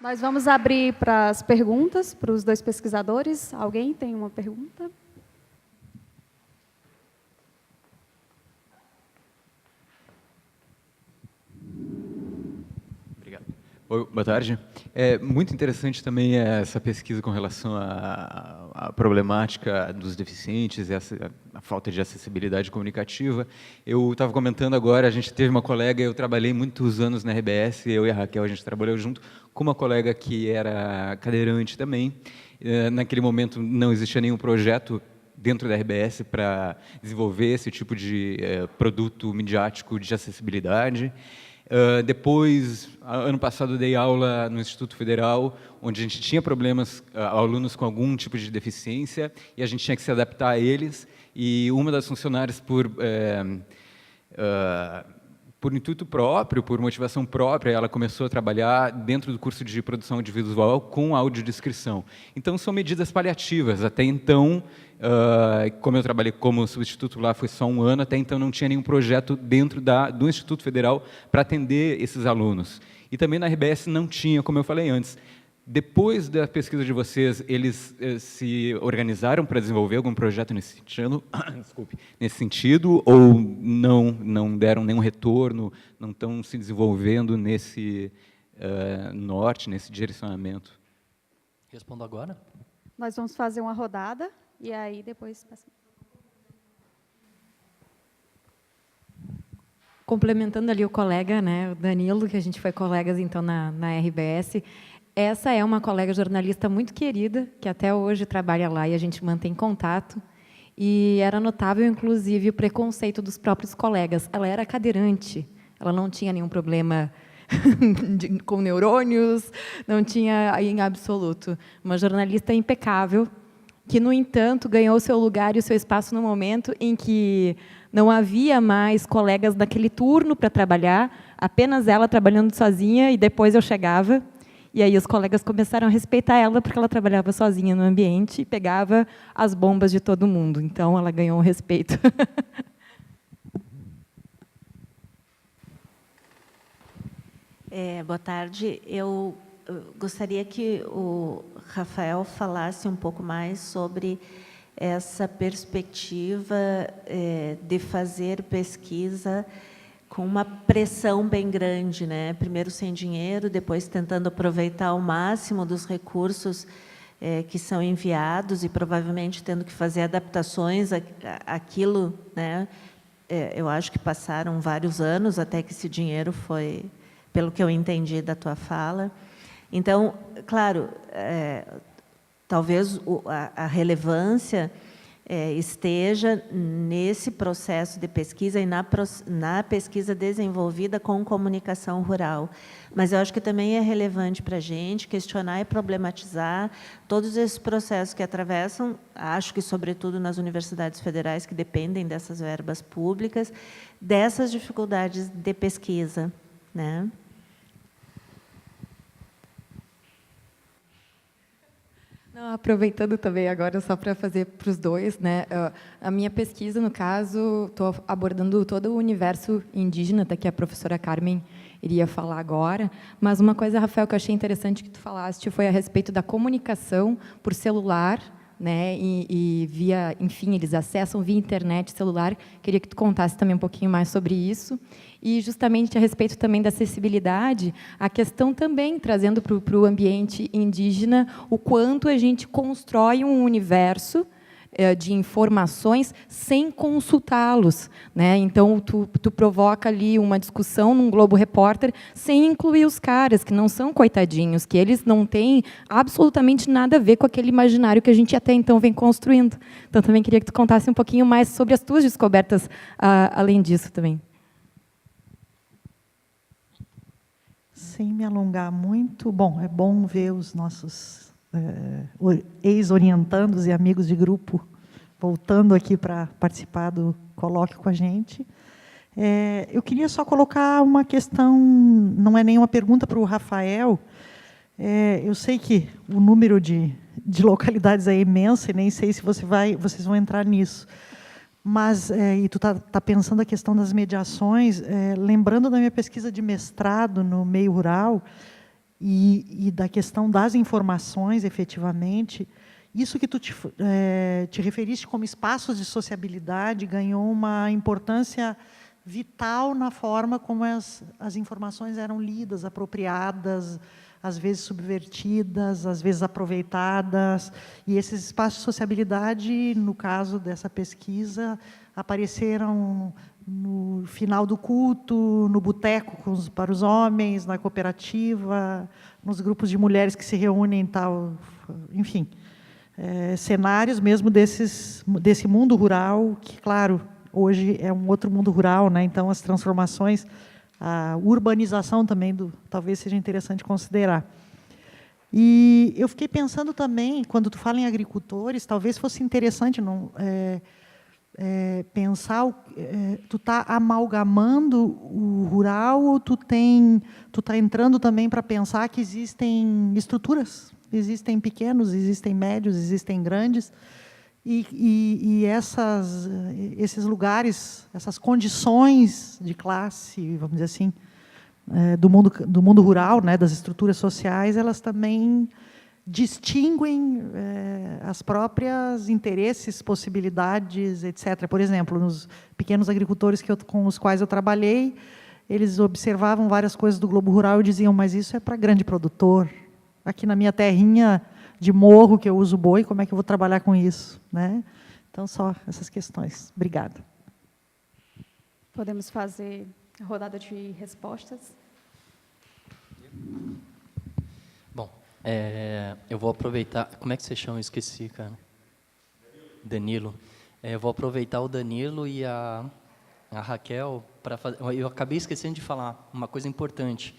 Nós vamos abrir para as perguntas, para os dois pesquisadores. Alguém tem uma pergunta? Obrigado. Oi, boa tarde. É muito interessante também essa pesquisa com relação à problemática dos deficientes e a falta de acessibilidade comunicativa. Eu estava comentando agora, a gente teve uma colega, eu trabalhei muitos anos na RBS, eu e a Raquel, a gente trabalhou junto com uma colega que era cadeirante também. Naquele momento não existia nenhum projeto dentro da RBS para desenvolver esse tipo de produto midiático de acessibilidade. Depois, ano passado, dei aula no Instituto Federal, onde a gente tinha problemas, alunos com algum tipo de deficiência, e a gente tinha que se adaptar a eles. E uma das funcionárias, por intuito próprio, por motivação própria, ela começou a trabalhar dentro do curso de produção audiovisual com audiodescrição. Então, são medidas paliativas. Até então, como eu trabalhei como substituto lá, foi só um ano, até então não tinha nenhum projeto dentro do Instituto Federal para atender esses alunos. E também na RBS não tinha, como eu falei antes. Depois da pesquisa de vocês, eles se organizaram para desenvolver algum projeto nesse sentido, desculpe, nesse sentido, ou não deram nenhum retorno, não estão se desenvolvendo nesse norte, nesse direcionamento? Respondo agora. Nós vamos fazer uma rodada e aí depois passamos. Complementando ali o colega, né, o Danilo, que a gente foi colegas então na RBS. Essa é uma colega jornalista muito querida, que até hoje trabalha lá e a gente mantém contato. E era notável, inclusive, o preconceito dos próprios colegas. Ela era cadeirante, ela não tinha nenhum problema com neurônios, não tinha em absoluto. Uma jornalista impecável, que, no entanto, ganhou seu lugar e o seu espaço no momento em que não havia mais colegas naquele turno para trabalhar, apenas ela trabalhando sozinha, e depois eu chegava. E aí os colegas começaram a respeitar ela, porque ela trabalhava sozinha no ambiente e pegava as bombas de todo mundo. Então, ela ganhou um respeito. Boa tarde. Eu gostaria que o Rafael falasse um pouco mais sobre essa perspectiva de fazer pesquisa com uma pressão bem grande, né? Primeiro sem dinheiro, depois tentando aproveitar ao máximo dos recursos que são enviados e provavelmente tendo que fazer adaptações àquilo, né? Eu acho que passaram vários anos até que esse dinheiro foi, pelo que eu entendi da tua fala. Então, claro, talvez a relevância esteja nesse processo de pesquisa e na pesquisa desenvolvida com comunicação rural. Mas eu acho que também é relevante para a gente questionar e problematizar todos esses processos que atravessam, acho que, sobretudo, nas universidades federais, que dependem dessas verbas públicas, dessas dificuldades de pesquisa, né? Não, aproveitando também agora, só para fazer para os dois, né? A minha pesquisa, no caso, estou abordando todo o universo indígena, até que a professora Carmen iria falar agora, mas uma coisa, Rafael, que eu achei interessante que tu falaste foi a respeito da comunicação por celular, né? E via, enfim, eles acessam via internet, celular. Queria que tu contasse também um pouquinho mais sobre isso. E, justamente, a respeito também da acessibilidade, a questão também, trazendo para o ambiente indígena, o quanto a gente constrói um universo de informações sem consultá-los, né? Então, tu provoca ali uma discussão num Globo Repórter sem incluir os caras, que não são coitadinhos, que eles não têm absolutamente nada a ver com aquele imaginário que a gente até então vem construindo. Então, também queria que tu contasse um pouquinho mais sobre as tuas descobertas, além disso também. Sem me alongar muito, bom, é bom ver os nossos ex-orientandos e amigos de grupo voltando aqui para participar do colóquio com a gente. Eu queria só colocar uma questão, não é nenhuma pergunta para o Rafael. Eu sei que o número de localidades é imenso e nem sei se vocês vão entrar nisso. Mas, e tu tá pensando a questão das mediações, lembrando da minha pesquisa de mestrado no meio rural, e da questão das informações, efetivamente, isso que tu te referiste como espaços de sociabilidade ganhou uma importância vital na forma como as informações eram lidas, apropriadas, às vezes subvertidas, às vezes aproveitadas. E esses espaços de sociabilidade, no caso dessa pesquisa, apareceram no final do culto, no boteco para os homens, na cooperativa, nos grupos de mulheres que se reúnem, tal, enfim, cenários mesmo desse mundo rural, que, claro, hoje é um outro mundo rural, né? Então as transformações, a urbanização também talvez seja interessante considerar. E eu fiquei pensando também, quando tu fala em agricultores, talvez fosse interessante pensar, tu está amalgamando o rural ou tu está entrando também para pensar que existem estruturas, existem pequenos, existem médios, existem grandes, e esses lugares, essas condições de classe, vamos dizer assim, do mundo rural, né, das estruturas sociais, elas também distinguem as próprias interesses, possibilidades, etc. Por exemplo, nos pequenos agricultores com os quais eu trabalhei, eles observavam várias coisas do globo rural e diziam, mas isso é para grande produtor. Aqui na minha terrinha de morro, que eu uso boi, como é que eu vou trabalhar com isso? Né? Então, só essas questões. Obrigada. Podemos fazer a rodada de respostas. Bom, eu vou aproveitar... Como é que você chama? Eu esqueci, cara. Danilo. Eu vou aproveitar o Danilo e a Raquel para fazer... Eu acabei esquecendo de falar uma coisa importante.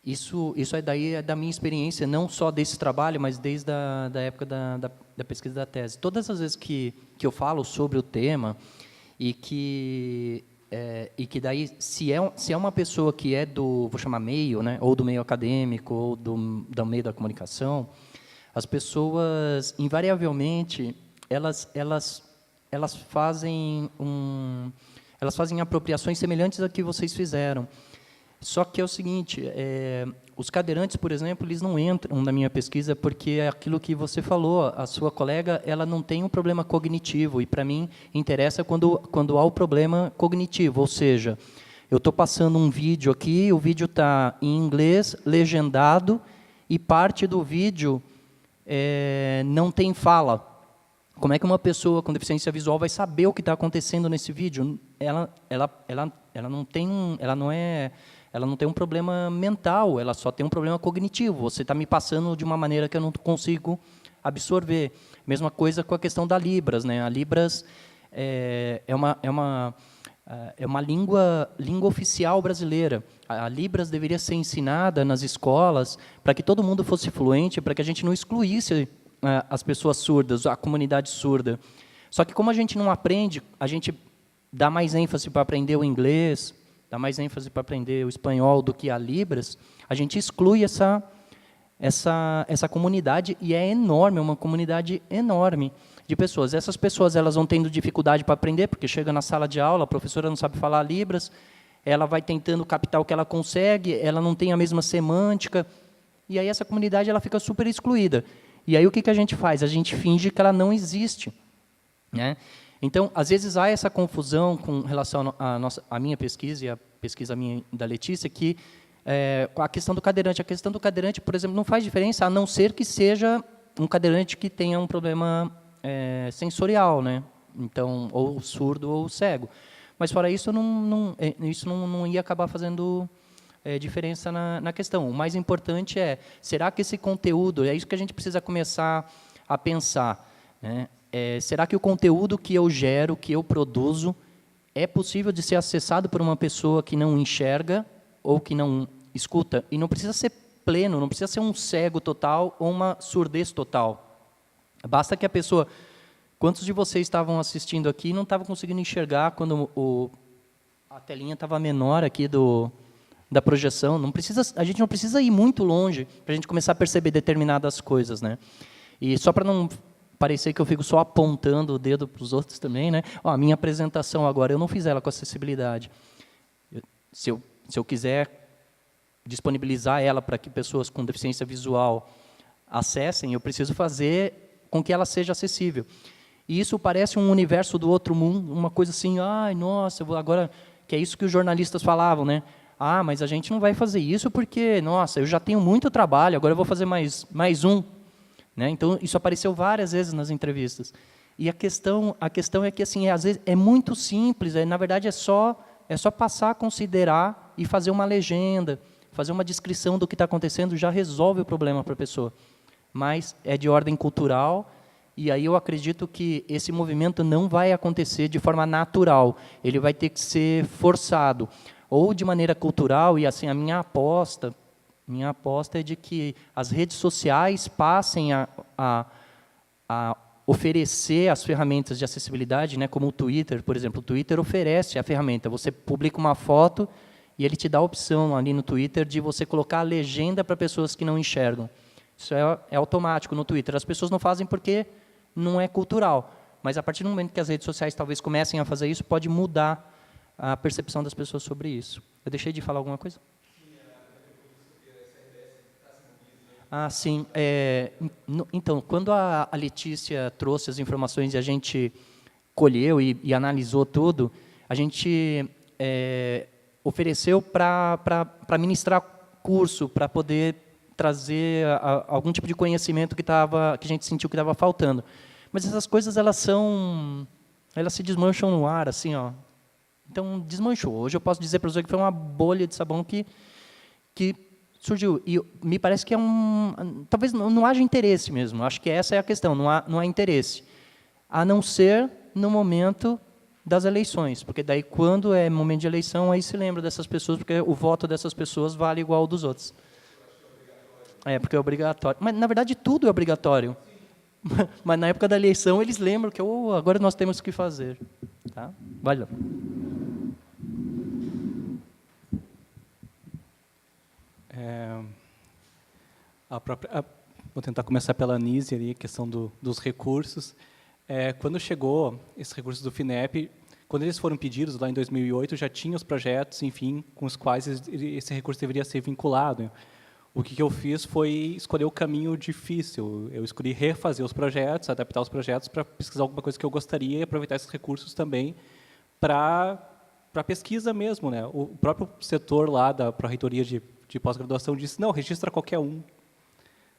Isso daí é da minha experiência, não só desse trabalho, mas desde da época da pesquisa da tese. Todas as vezes que eu falo sobre o tema e que daí, se é uma pessoa que é vou chamar meio, né, ou do meio acadêmico, ou do meio da comunicação, as pessoas, invariavelmente, elas fazem apropriações semelhantes a que vocês fizeram. Só que é o seguinte, os cadeirantes, por exemplo, eles não entram na minha pesquisa porque é aquilo que você falou, a sua colega ela não tem um problema cognitivo, e para mim interessa quando há o problema cognitivo, ou seja, eu estou passando um vídeo aqui, o vídeo está em inglês, legendado, e parte do vídeo não tem fala. Como é que uma pessoa com deficiência visual vai saber o que está acontecendo nesse vídeo? Ela não tem um problema mental, ela só tem um problema cognitivo. Você está me passando de uma maneira que eu não consigo absorver. Mesma coisa com a questão da Libras, né? A Libras é uma língua oficial brasileira. A Libras deveria ser ensinada nas escolas para que todo mundo fosse fluente, para que a gente não excluísse as pessoas surdas, a comunidade surda. Só que como a gente não aprende, a gente dá mais ênfase para aprender o inglês, dá mais ênfase para aprender o espanhol do que a Libras, a gente exclui essa comunidade, e é enorme, é uma comunidade enorme de pessoas. Essas pessoas elas vão tendo dificuldade para aprender, porque chega na sala de aula, a professora não sabe falar Libras, ela vai tentando captar o que ela consegue, ela não tem a mesma semântica, e aí essa comunidade ela fica super excluída. E aí o que a gente faz? A gente finge que ela não existe, né? Então, às vezes há essa confusão com relação à minha pesquisa e a pesquisa da Letícia, que a questão do cadeirante. A questão do cadeirante, por exemplo, não faz diferença, a não ser que seja um cadeirante que tenha um problema sensorial, né? Então, ou surdo ou cego. Mas, fora isso, isso não ia acabar fazendo diferença na questão. O mais importante será que esse conteúdo, é isso que a gente precisa começar a pensar, né? Será que o conteúdo que eu gero, que eu produzo, é possível de ser acessado por uma pessoa que não enxerga ou que não escuta? E não precisa ser pleno, não precisa ser um cego total ou uma surdez total. Basta que a pessoa... Quantos de vocês estavam assistindo aqui e não estavam conseguindo enxergar quando a telinha estava menor aqui da projeção? A gente não precisa ir muito longe para a gente começar a perceber determinadas coisas, né? E só para não parecer que eu fico só apontando o dedo para os outros também, né? A minha apresentação agora, eu não fiz ela com acessibilidade. Se eu quiser disponibilizar ela para que pessoas com deficiência visual acessem, eu preciso fazer com que ela seja acessível. E isso parece um universo do outro mundo, uma coisa assim, ai, nossa, agora, que é isso que os jornalistas falavam, né? Ah, mas a gente não vai fazer isso porque, nossa, eu já tenho muito trabalho, agora eu vou fazer mais um. Né? Então, isso apareceu várias vezes nas entrevistas. E a questão é que, assim, às vezes, é muito simples, na verdade, é só passar a considerar e fazer uma legenda, fazer uma descrição do que está acontecendo, já resolve o problema para a pessoa. Mas é de ordem cultural, e aí eu acredito que esse movimento não vai acontecer de forma natural, ele vai ter que ser forçado, ou de maneira cultural, e assim, a minha aposta é de que as redes sociais passem a oferecer as ferramentas de acessibilidade, né, como o Twitter, por exemplo. O Twitter oferece a ferramenta, você publica uma foto e ele te dá a opção ali no Twitter de você colocar a legenda para pessoas que não enxergam. Isso é automático no Twitter. As pessoas não fazem porque não é cultural, mas a partir do momento que as redes sociais talvez comecem a fazer isso, pode mudar a percepção das pessoas sobre isso. Eu deixei de falar alguma coisa? Ah, sim. Então, quando a Letícia trouxe as informações e a gente colheu e analisou tudo, a gente ofereceu para ministrar curso, para poder trazer algum tipo de conhecimento que a gente sentiu que estava faltando. Mas essas coisas, elas se desmancham no ar, assim, ó. Então, desmanchou. Hoje eu posso dizer para você que foi uma bolha de sabão que surgiu. E me parece que talvez não haja interesse mesmo. Acho que essa é a questão, não há interesse. A não ser no momento das eleições, porque daí, quando é momento de eleição, aí se lembra dessas pessoas, porque o voto dessas pessoas vale igual ao dos outros. Porque é obrigatório. Mas, na verdade, tudo é obrigatório. Mas, na época da eleição, eles lembram que agora nós temos que fazer. Tá? Valeu. Vou tentar começar pela Anísia, ali, a questão dos recursos. Quando chegou esses recursos do FINEP, quando eles foram pedidos, lá em 2008, já tinha os projetos, enfim, com os quais esse recurso deveria ser vinculado. O que eu fiz foi escolher o caminho difícil. Eu escolhi refazer os projetos, adaptar os projetos para pesquisar alguma coisa que eu gostaria e aproveitar esses recursos também para pesquisa mesmo, né? O próprio setor lá da Pró-Reitoria de pós-graduação disse, não, registra qualquer um.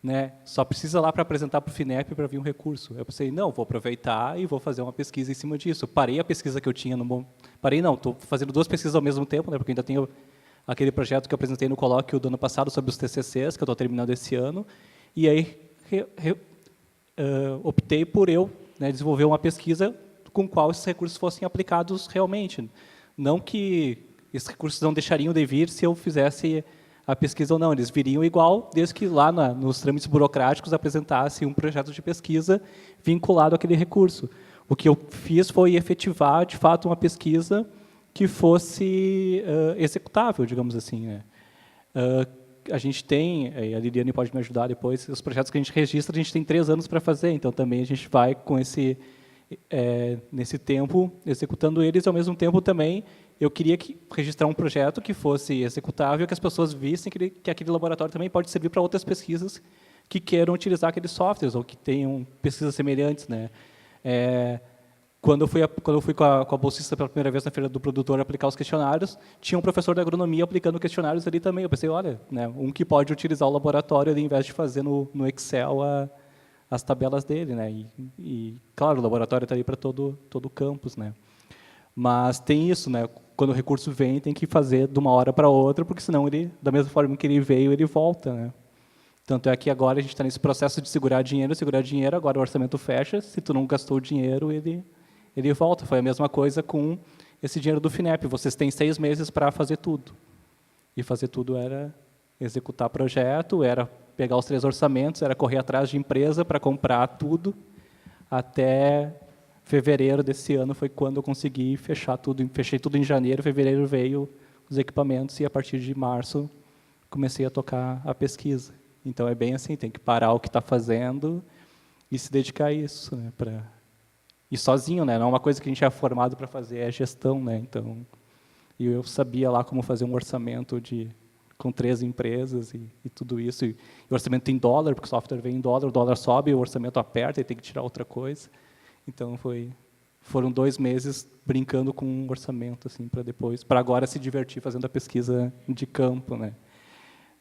Né? Só precisa lá para apresentar para o FINEP para vir um recurso. Eu pensei, não, vou aproveitar e vou fazer uma pesquisa em cima disso. Parei a pesquisa que eu tinha no momento. Parei não, estou fazendo 2 pesquisas ao mesmo tempo, né? Porque ainda tenho aquele projeto que eu apresentei no colóquio do ano passado sobre os TCCs, que eu estou terminando esse ano, e aí optei por desenvolver uma pesquisa com qual esses recursos fossem aplicados realmente. Não que esses recursos não deixariam de vir se eu fizesse a pesquisa ou não, eles viriam igual, desde que lá nos trâmites burocráticos apresentasse um projeto de pesquisa vinculado àquele recurso. O que eu fiz foi efetivar, de fato, uma pesquisa que fosse executável, digamos assim. Né? A gente tem, a Liliane pode me ajudar depois, os projetos que a gente registra, a gente tem 3 anos para fazer, então também a gente vai com nesse tempo executando eles, e ao mesmo tempo também eu queria registrar um projeto que fosse executável, que as pessoas vissem que aquele laboratório também pode servir para outras pesquisas que queiram utilizar aqueles softwares ou que tenham pesquisas semelhantes. Né? Quando eu fui com a bolsista pela primeira vez na Feira do Produtor aplicar os questionários, tinha um professor de agronomia aplicando questionários ali também. Eu pensei, olha, né, que pode utilizar o laboratório ali, ao invés de fazer no Excel as tabelas dele. Né? E, claro, o laboratório está ali para todo o campus. Né? Mas tem isso, né? Quando o recurso vem, tem que fazer de uma hora para outra, porque senão ele, da mesma forma que ele veio, ele volta. Né? Tanto é que agora a gente está nesse processo de segurar dinheiro, agora o orçamento fecha, se tu não gastou o dinheiro, ele volta. Foi a mesma coisa com esse dinheiro do FINEP. Vocês têm 6 meses para fazer tudo. E fazer tudo era executar projeto, era pegar os 3 orçamentos, era correr atrás de empresa para comprar tudo. Até fevereiro desse ano foi quando eu consegui fechar tudo. Fechei tudo em janeiro, fevereiro veio os equipamentos e a partir de março comecei a tocar a pesquisa. Então é bem assim, tem que parar o que está fazendo e se dedicar a isso, né, e sozinho, né? Não é uma coisa que a gente é formado para fazer, é gestão, né? Então, eu sabia lá como fazer um orçamento com 3 empresas e tudo isso. E o orçamento em dólar, porque o software vem em dólar, o dólar sobe, o orçamento aperta e tem que tirar outra coisa. Então, foram 2 meses brincando com um orçamento, assim, para agora se divertir fazendo a pesquisa de campo, né?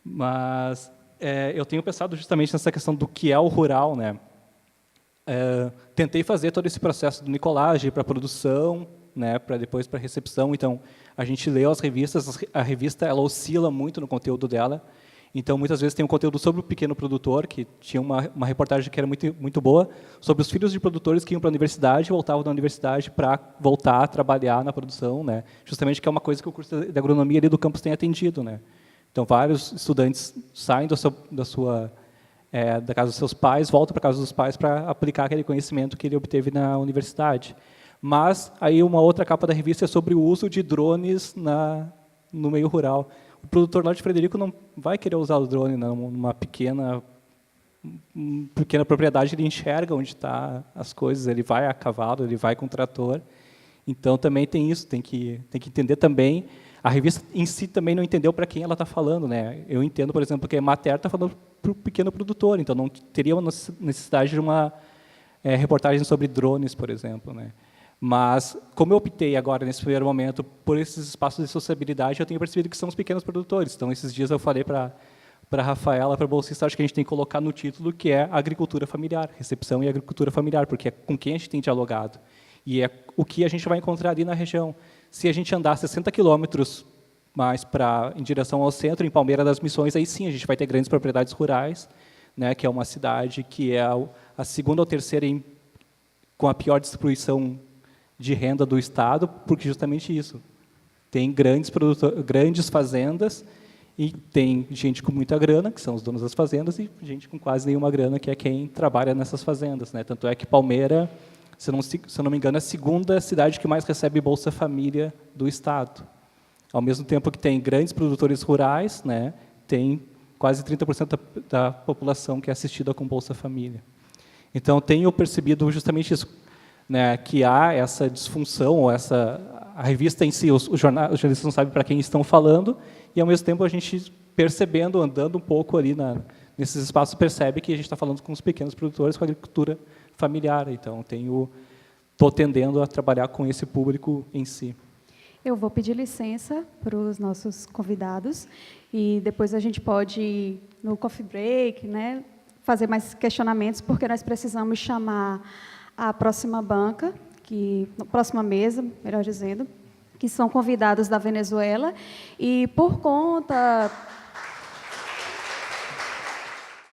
Mas eu tenho pensado justamente nessa questão do que é o rural, né? Tentei fazer todo esse processo do nicolagem para produção, né? Para depois para recepção. Então, a gente leu as revistas. A revista ela oscila muito no conteúdo dela. Então, muitas vezes tem um conteúdo sobre o pequeno produtor, que tinha uma reportagem que era muito boa, sobre os filhos de produtores que iam para a universidade, voltavam da universidade para voltar a trabalhar na produção, né? Justamente que é uma coisa que o curso de agronomia ali do campus tem atendido, né? Então, vários estudantes saem da casa dos seus pais, voltam para a casa dos pais para aplicar aquele conhecimento que ele obteve na universidade. Mas, aí, uma outra capa da revista é sobre o uso de drones no meio rural. O produtor lá de Frederico não vai querer usar o drone numa pequena propriedade, ele enxerga onde estão as coisas, ele vai a cavalo, ele vai com trator. Então, também tem isso, tem que entender também. A revista em si também não entendeu para quem ela está falando, né? Eu entendo, por exemplo, que a Emater está falando para o pequeno produtor, então não teria uma necessidade de uma reportagem sobre drones, por exemplo, né? Mas, como eu optei agora, nesse primeiro momento, por esses espaços de sociabilidade, eu tenho percebido que são os pequenos produtores. Então, esses dias eu falei para a Rafaela, para a bolsista, acho que a gente tem que colocar no título que é agricultura familiar, recepção e agricultura familiar, porque é com quem a gente tem dialogado. E é o que a gente vai encontrar ali na região. Se a gente andar 60 quilômetros mais em direção ao centro, em Palmeira das Missões, aí sim a gente vai ter grandes propriedades rurais, né, que é uma cidade que é a segunda ou terceira com a pior distribuição de renda do Estado, porque justamente isso. Tem grandes fazendas e tem gente com muita grana, que são os donos das fazendas, e gente com quase nenhuma grana, que é quem trabalha nessas fazendas, né? Tanto é que Palmeira, se eu não me engano, é a segunda cidade que mais recebe Bolsa Família do Estado. Ao mesmo tempo que tem grandes produtores rurais, né, tem quase 30% da população que é assistida com Bolsa Família. Então, tenho percebido justamente isso, né, que há essa disfunção, ou a revista em si, os jornalistas não sabem para quem estão falando, e, ao mesmo tempo, a gente percebendo, andando um pouco ali nesses espaços, percebe que a gente está falando com os pequenos produtores, com a agricultura familiar. Então, estou tendendo a trabalhar com esse público em si. Eu vou pedir licença para os nossos convidados e depois a gente pode, no coffee break, né, fazer mais questionamentos, porque nós precisamos chamar a próxima banca, a próxima mesa, melhor dizendo, que são convidados da Venezuela, e por conta